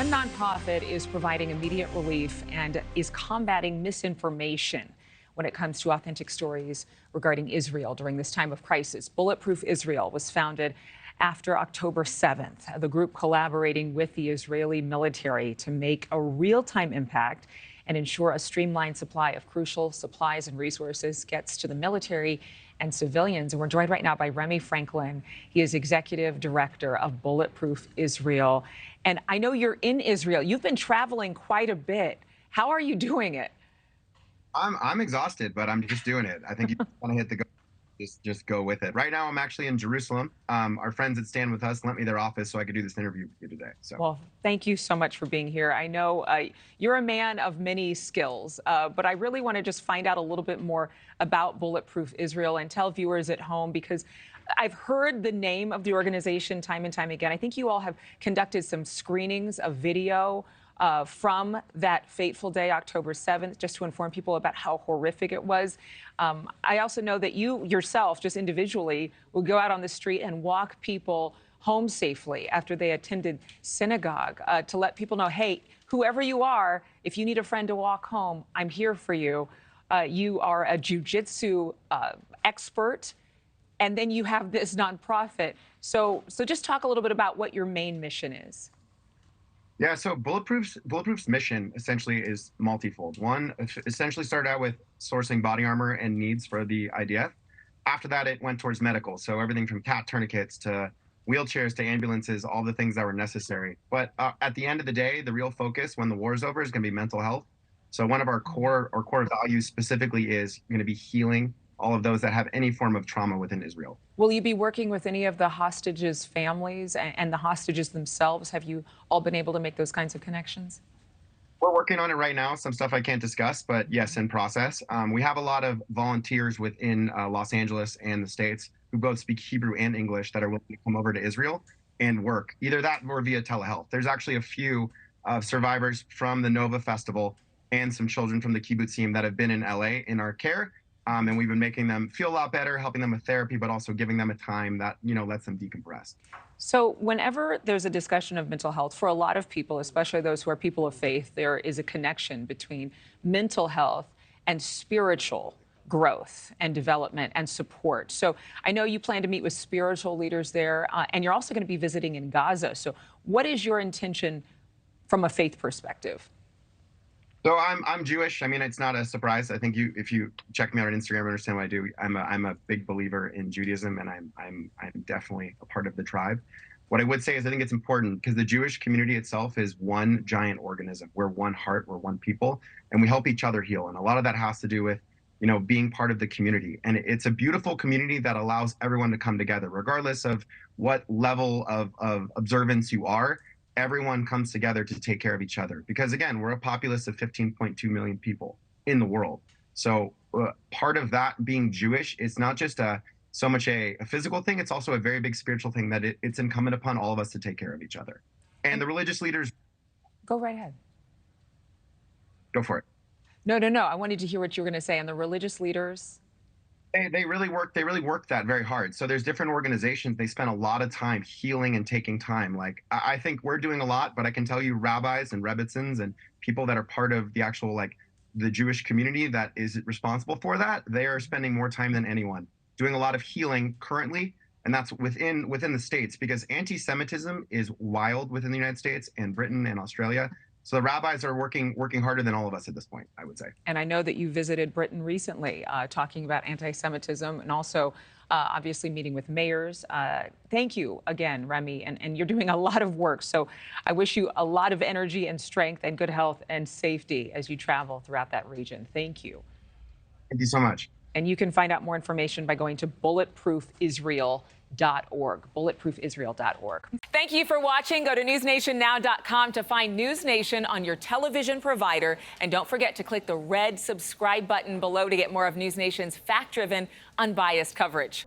One nonprofit is providing immediate relief and is combating misinformation when it comes to authentic stories regarding Israel during this time of crisis. Bulletproof Israel was founded after October 7th, the group collaborating with the Israeli military to make a real-time impact and ensure a streamlined supply of crucial supplies and resources gets to the military and civilians. And we're joined right now by Remi Franklin. He is executive director of Bulletproof Israel. And I know you're in Israel. You've been traveling quite a bit. How are you doing it? I'm exhausted, but I'm just doing it. I think you want to hit the go. Just go with it. Right now, I'm actually in Jerusalem. Our friends that stand with us lent me their office so I could do this interview with you today. So, well, thank you so much for being here. I know you're a man of many skills, but I really want to just find out a little bit more about Bulletproof Israel and tell viewers at home, because I've heard the name of the organization time and time again. I think you all have conducted some screenings of video from that fateful day, October 7th, just to inform people about how horrific it was. I also know that you yourself, just individually, will go out on the street and walk people home safely after they attended synagogue to let people know, hey, whoever you are, if you need a friend to walk home, I'm here for you. You are a jiu-jitsu expert, and then you have this nonprofit. So just talk a little bit about what your main mission is. Yeah, so Bulletproofs Mission essentially is multifold. One, essentially started out with sourcing body armor and needs for the IDF. After that, it went towards medical. So everything from CAT tourniquets to wheelchairs to ambulances, all the things that were necessary. But at the end of the day, the real focus when the war is over is going to be mental health. So one of our core values specifically is going to be healing all of those that have any form of trauma within Israel. Will you be working with any of the hostages' families and the hostages themselves? Have you all been able to make those kinds of connections? We're working on it right now. Some stuff I can't discuss, but yes, in process. We have a lot of volunteers within Los Angeles and the States who both speak Hebrew and English that are willing to come over to Israel and work, either that or via telehealth. There's actually a few survivors from the Nova Festival and some children from the kibbutzim that have been in LA in our care. And we've been making them feel a lot better, helping them with therapy, but also giving them a time that, lets them decompress. So whenever there's a discussion of mental health, for a lot of people, especially those who are people of faith, there is a connection between mental health and spiritual growth and development and support. So I know you plan to meet with spiritual leaders there, and you're also going to be visiting in Gaza. So what is your intention from a faith perspective? So I'm Jewish. I mean, it's not a surprise. I think if you check me out on Instagram, understand what I do. I'm a big believer in Judaism, and I'm definitely a part of the tribe. What I would say is I think it's important because the Jewish community itself is one giant organism. We're one heart, we're one people, and we help each other heal. And a lot of that has to do with, being part of the community. And it's a beautiful community that allows everyone to come together, regardless of what level of observance you are. Everyone comes together to take care of each other because, again, we're a populace of 15.2 million people in the world. So part of that being Jewish, it's not just so much a physical thing. It's also a very big spiritual thing that it's incumbent upon all of us to take care of each other. And the religious leaders. Go right ahead. Go for it. No. I wanted to hear what you were going to say. And the religious leaders. They really work that very hard. So there's different organizations. They spend a lot of time healing and taking time. Like I think we're doing a lot, but I can tell you rabbis and rebbitzins and people that are part of the actual, the Jewish community that is responsible for that, they are spending more time than anyone doing a lot of healing currently. And that's within the States, because anti-Semitism is wild within the United States and Britain and Australia. So the rabbis are working harder than all of us at this point, I would say. And I know that you visited Britain recently, talking about anti-Semitism and also obviously meeting with mayors. Thank you again, Remi, and you're doing a lot of work. So I wish you a lot of energy and strength and good health and safety as you travel throughout that region. Thank you. Thank you so much. And you can find out more information by going to bulletproofisrael.org, bulletproofisrael.org. Thank you for watching. Go to newsnationnow.com to find NewsNation on your television provider. And don't forget to click the red subscribe button below to get more of NewsNation's fact-driven, unbiased coverage.